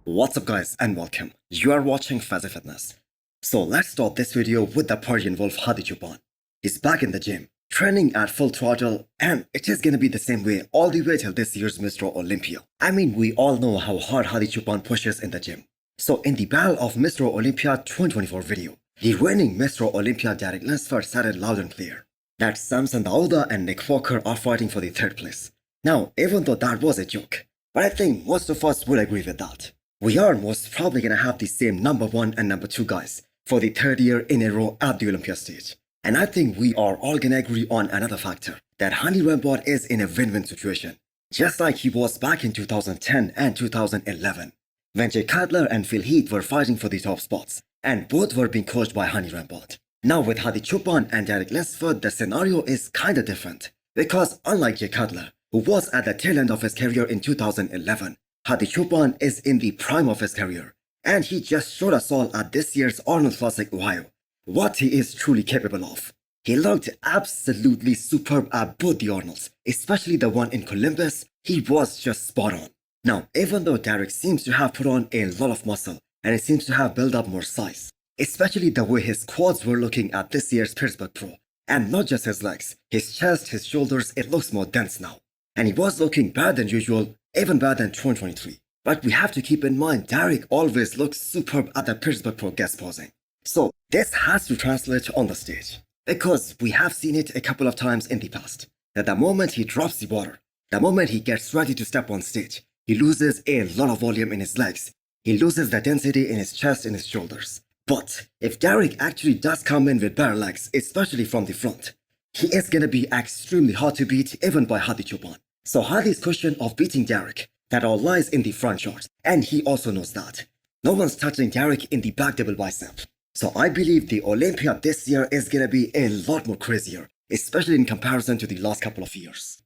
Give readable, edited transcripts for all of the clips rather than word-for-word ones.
What's up guys and welcome. You are watching Fazi Fitness. So let's start this video with the Persian Wolf Hadi Choopan. He's back in the gym, training at full throttle, and it is gonna be the same way all the way till this year's Mr. Olympia. I mean, we all know how hard Hadi Choopan pushes in the gym. So in the Battle of Mr. Olympia 2024 video, the reigning Mr. Olympia Derek Laszlo said it loud and clear that Samson Dauda and Nick Walker are fighting for the third place. Now, even though that was a joke, but I think most of us would agree with that. We are most probably gonna have the same number 1 and number 2 guys for the third year in a row at the Olympia stage. And I think we are all gonna agree on another factor, that Hadi Choopan is in a win-win situation, just like he was back in 2010 and 2011, when Jake Cutler and Phil Heath were fighting for the top spots, and both were being coached by Hadi Choopan. Now with Hadi Choopan and Derek Laszlo, the scenario is kinda different, because unlike Jake Cutler, who was at the tail end of his career in 2011, Hadi Choopan is in the prime of his career, and he just showed us all at this year's Arnold Classic Ohio what he is truly capable of. He looked absolutely superb at both the Arnolds, especially the one in Columbus. He was just spot on. Now, even though Derek seems to have put on a lot of muscle, and he seems to have built up more size, especially the way his quads were looking at this year's Pittsburgh Pro, and not just his legs, his chest, his shoulders, it looks more dense now. And he was looking better than usual, even better than 2023. But we have to keep in mind, Derek always looks superb at the Pittsburgh Pro guest posing. So this has to translate on the stage, because we have seen it a couple of times in the past, that the moment he drops the water, the moment he gets ready to step on stage, he loses a lot of volume in his legs, he loses the density in his chest and his shoulders. But if Derek actually does come in with bare legs, especially from the front, he is gonna be extremely hard to beat even by Hadi Choopan. So Hadi's question of beating Derek, that all lies in the front shot, and he also knows that. No one's touching Derek in the back double bicep. So I believe the Olympia this year is gonna be a lot more crazier, especially in comparison to the last couple of years.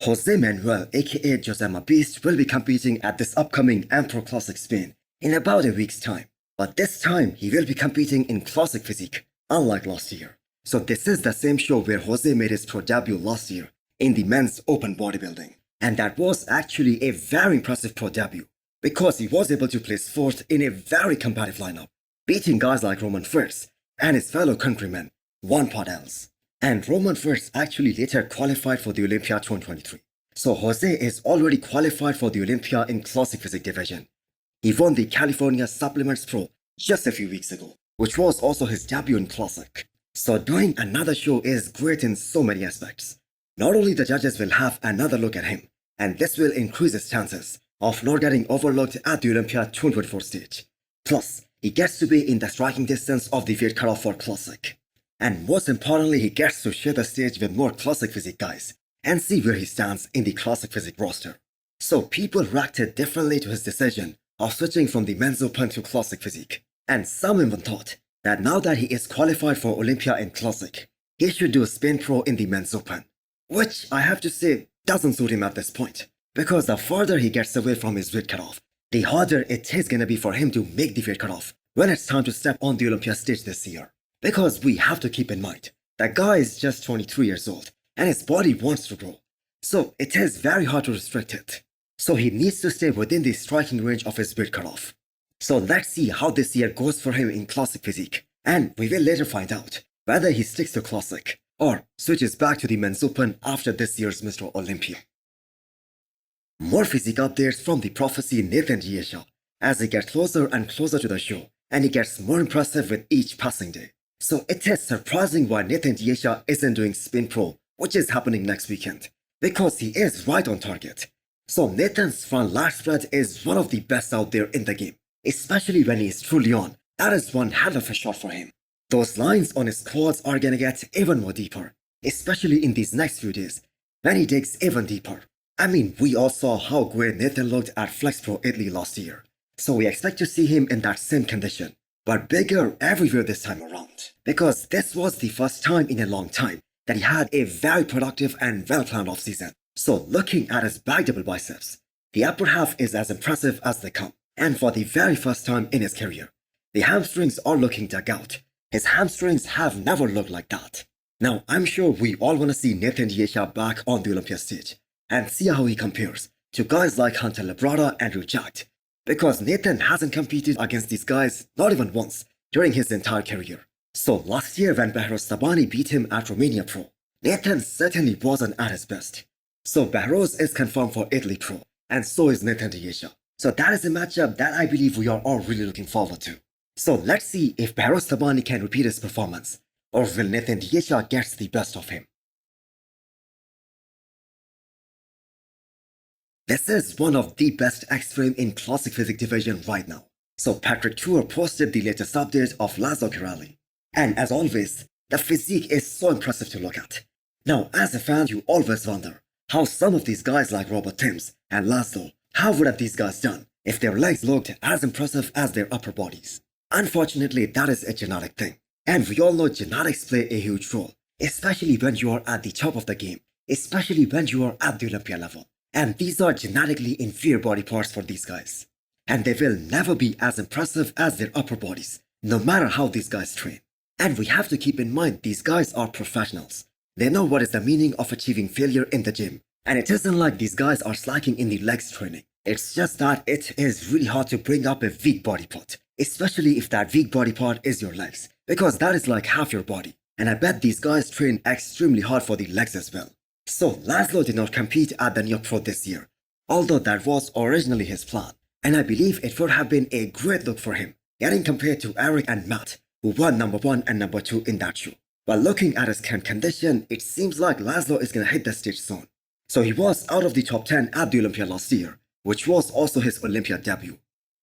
Jose Manuel aka Josema Beast will be competing at this upcoming Empro Classic Spain in about a week's time. But this time he will be competing in Classic Physique, unlike last year. So this is the same show where Jose made his pro debut last year in the men's open bodybuilding. And that was actually a very impressive pro debut, because he was able to place 4th in a very competitive lineup, beating guys like Roman Fritz and his fellow countryman, Juan Padels. And Roman Fritz actually later qualified for the Olympia 2023. So Jose is already qualified for the Olympia in Classic Physique division. He won the California Supplements Pro just a few weeks ago, which was also his debut in Classic. So doing another show is great in so many aspects. Not only the judges will have another look at him, and this will increase his chances of not getting overlooked at the Olympia 2024 stage. Plus, he gets to be in the striking distance of the weight cutoff for Classic. And most importantly, he gets to share the stage with more Classic Physique guys and see where he stands in the Classic Physique roster. So people reacted differently to his decision of switching from the men's open to Classic Physique. And some even thought that now that he is qualified for Olympia in Classic, he should do a Spain Pro in the men's open. Which I have to say doesn't suit him at this point, because the further he gets away from his weight cutoff, the harder it is gonna be for him to make the weight cutoff when it's time to step on the Olympia stage this year. Because we have to keep in mind, that guy is just 23 years old, and his body wants to grow. So it is very hard to restrict it. So he needs to stay within the striking range of his weight cutoff. So let's see how this year goes for him in Classic Physique, and we will later find out whether he sticks to Classic or switches back to the men's open after this year's Mr. Olympia. More physique updates from the prophecy Nathan Bonac as he gets closer and closer to the show, and he gets more impressive with each passing day. So it is surprising why Nathan Bonac isn't doing Spain Pro, which is happening next weekend, because he is right on target. So Nathan's front lat spread is one of the best out there in the game, especially when he is truly on. That is one hell of a shot for him. Those lines on his quads are gonna get even more deeper, especially in these next few days, when he digs even deeper. I mean, we all saw how great Nathan looked at Flex Pro Italy last year, so we expect to see him in that same condition, but bigger everywhere this time around, because this was the first time in a long time that he had a very productive and well-planned off-season. So looking at his back double biceps, the upper half is as impressive as they come, and for the very first time in his career, the hamstrings are looking dug out. His hamstrings have never looked like that. Now, I'm sure we all want to see Nathan Bonac back on the Olympia stage and see how he compares to guys like Hunter Labrada and Rujat, because Nathan hasn't competed against these guys not even once during his entire career. So last year when Behrouz Tabani beat him at Romania Pro, Nathan certainly wasn't at his best. So Behrouz is confirmed for Italy Pro, and so is Nathan D'Asia. So that is a matchup that I believe we are all really looking forward to. So let's see if Behrouz Tabani can repeat his performance, or will Nathan D'Asia get the best of him. This is one of the best X-Frame in Classic Physique division right now. So Patrick Tour posted the latest update of Laszlo Kirali. And as always, the physique is so impressive to look at. Now, as a fan, you always wonder how some of these guys like Robert Timms and Laszlo, how would have these guys done if their legs looked as impressive as their upper bodies? Unfortunately, that is a genetic thing. And we all know genetics play a huge role, especially when you are at the top of the game, especially when you are at the Olympia level. And these are genetically inferior body parts for these guys. And they will never be as impressive as their upper bodies, no matter how these guys train. And we have to keep in mind these guys are professionals. They know what is the meaning of achieving failure in the gym. And it isn't like these guys are slacking in the legs training. It's just that it is really hard to bring up a weak body part, especially if that weak body part is your legs, because that is like half your body. And I bet these guys train extremely hard for the legs as well. So Laszlo did not compete at the New York Pro this year, although that was originally his plan. And I believe it would have been a great look for him, getting compared to Eric and Matt, who won number 1 and number 2 in that show. While looking at his current condition, it seems like Laszlo is gonna hit the stage soon. So he was out of the top 10 at the Olympia last year, which was also his Olympia debut.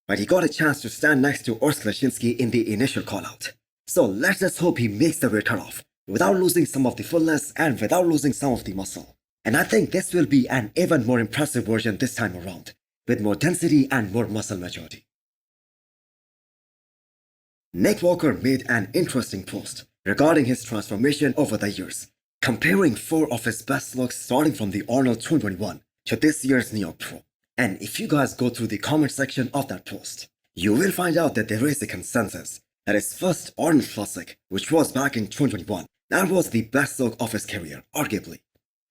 But he got a chance to stand next to Urs Klashinsky in the initial call-out. So let's just hope he makes the weight cutoff, without losing some of the fullness and without losing some of the muscle. And I think this will be an even more impressive version this time around, with more density and more muscle maturity. Nick Walker made an interesting post regarding his transformation over the years, comparing 4 of his best looks starting from the Arnold 2021 to this year's New York Pro. And if you guys go through the comment section of that post, you will find out that there is a consensus that his first Arnold Classic, which was back in 2021, that was the best look of his career, arguably.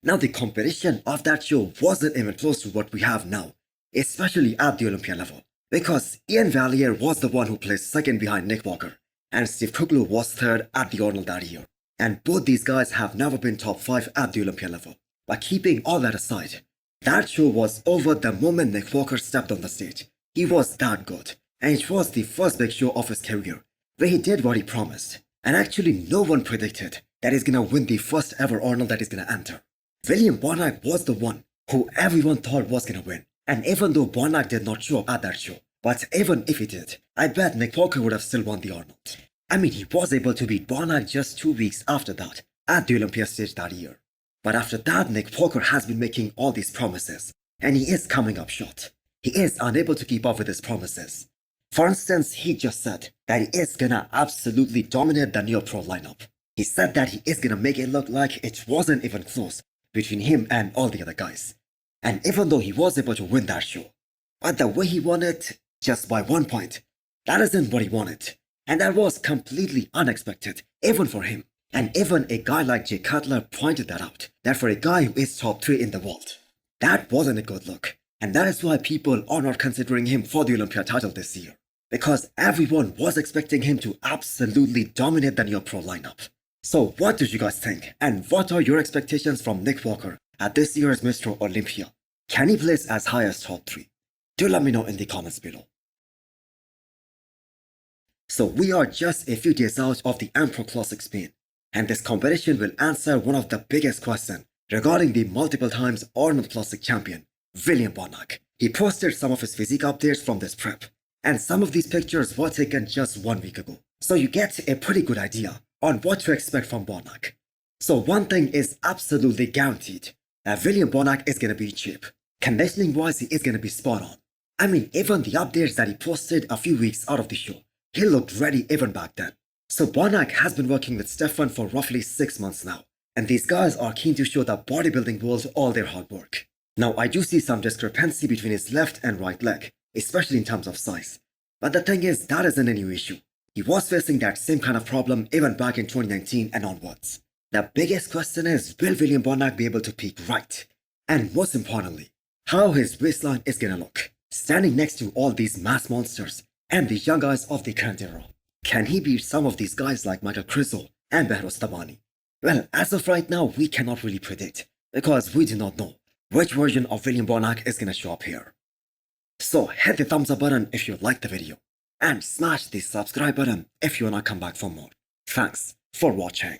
Now the competition of that show wasn't even close to what we have now, especially at the Olympia level, because Ian Valier was the one who placed second behind Nick Walker, and Steve Kuglu was third at the Arnold that year. And both these guys have never been top 5 at the Olympia level. But keeping all that aside, that show was over the moment Nick Walker stepped on the stage. He was that good, and it was the first big show of his career, where he did what he promised. And actually no one predicted that he's gonna win the first ever Arnold that he's gonna enter. William Bonac was the one who everyone thought was gonna win. And even though Bonac did not show up at that show, but even if he did, I bet Nick Walker would have still won the Arnold. I mean, he was able to beat Bonac just 2 weeks after that, at the Olympia stage that year. But after that, Nick Walker has been making all these promises, and he is coming up short. He is unable to keep up with his promises. For instance, he just said that he is gonna absolutely dominate the New York Pro lineup. He said that he is gonna make it look like it wasn't even close between him and all the other guys. And even though he was able to win that show, but the way he won it, just by 1 point, that isn't what he wanted. And that was completely unexpected, even for him. And even a guy like Jay Cutler pointed that out, that for a guy who is top 3 in the world, that wasn't a good look. And that is why people are not considering him for the Olympia title this year. Because everyone was expecting him to absolutely dominate the New York Pro lineup. So what do you guys think? And what are your expectations from Nick Walker at this year's Mr. Olympia? Can he place as high as top 3? Do let me know in the comments below. So we are just a few days out of the Empro Classic Spain, and this competition will answer one of the biggest questions regarding the multiple times Arnold Classic champion, William Bonac. He posted some of his physique updates from this prep, and some of these pictures were taken just 1 week ago. So you get a pretty good idea on what to expect from Bonac. So one thing is absolutely guaranteed, that William Bonac is gonna be cheap. Conditioning wise, he is gonna be spot on. I mean, even the updates that he posted a few weeks out of the show, he looked ready even back then. So Bonac has been working with Stefan for roughly 6 months now, and these guys are keen to show the bodybuilding world all their hard work. Now I do see some discrepancy between his left and right leg, especially in terms of size. But the thing is, that isn't a new issue. He was facing that same kind of problem even back in 2019 and onwards. The biggest question is, will William Bonac be able to peak right? And most importantly, how his waistline is gonna look, standing next to all these mass monsters and the young guys of the current era. Can he beat some of these guys like Michal Krizo and Behrouz Tabani? Well, as of right now, we cannot really predict, because we do not know which version of William Bonac is gonna show up here. So hit the thumbs up button if you liked the video, and smash the subscribe button if you wanna come back for more. Thanks for watching.